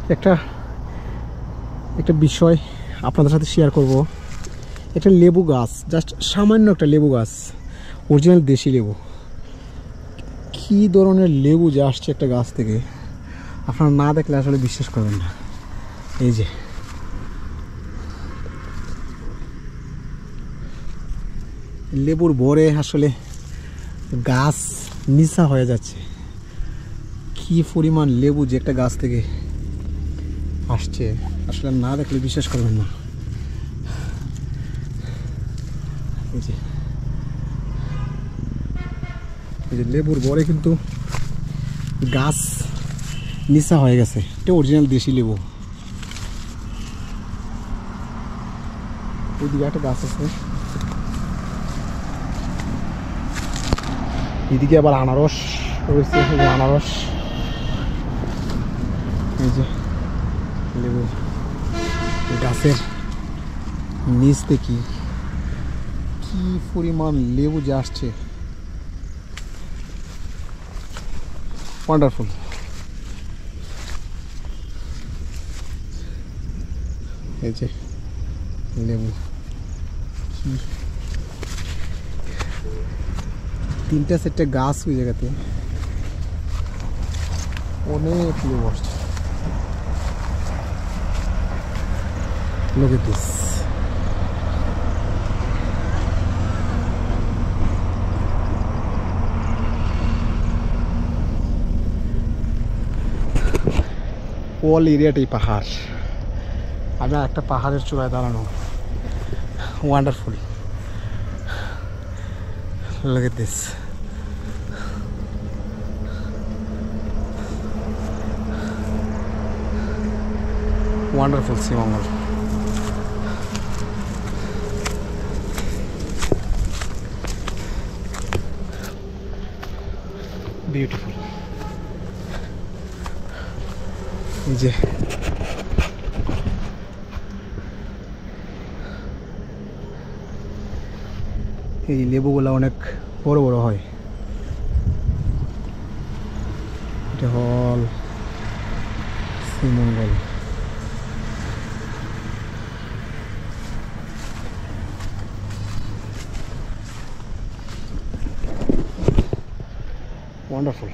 একটা একটা বিষয় আপনাদের সাথে শেয়ার করব। একটা লেবু গাছ, জাস্ট সামান্য একটা লেবু গাছ, অরিজিনাল দেশি লেবু। কি ধরনের লেবু যে আসছে একটা গাছ থেকে, আপনারা না দেখলে আসলে বিশ্বাস করবেন না। এই যে লেবুর ভরে আসলে গাছ নিচা হয়ে যাচ্ছে। কি পরিমাণ লেবু যে একটা গাছ থেকে আসছে, আসলে না দেখলে বিশ্বাস করবেন না। এই যে লেবুর ভরে কিন্তু গাছ নিচা হয়ে গেছে। এটা অরিজিনাল দেশি লেবু। ওইদিকে একটা গাছ আছে, এদিকে আবার আনারস রয়েছে। আনারস, এই যে লেবু গাছের নিচ থেকে কি পরিমাণ লেবু যে আসছে, ওয়ান্ডারফুল। এই যে লেবু, তিনটা চারটে গাছ ওই জায়গাতে, অনেক লেবু আসছে। Look at this. অল এরিয়াটাই পাহাড়। আমি একটা পাহাড়ের চূড়ায় দাঁড়ানো। Wonderful. Look at this. Wonderful Simangal. Beautiful. এই যে এই লেবুগুলো অনেক বড় বড় হয়। এটা হল শ্রীমঙ্গল। Wonderful.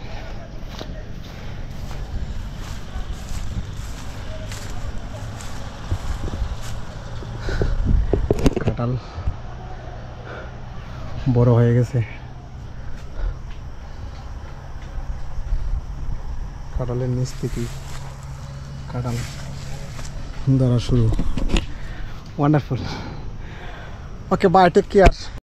কাঁঠাল বড় হয়ে গেছে। কাঁঠালের নিচ থেকে কাঁঠাল ধরা শুরু। Wonderful. Okay, bye, take care.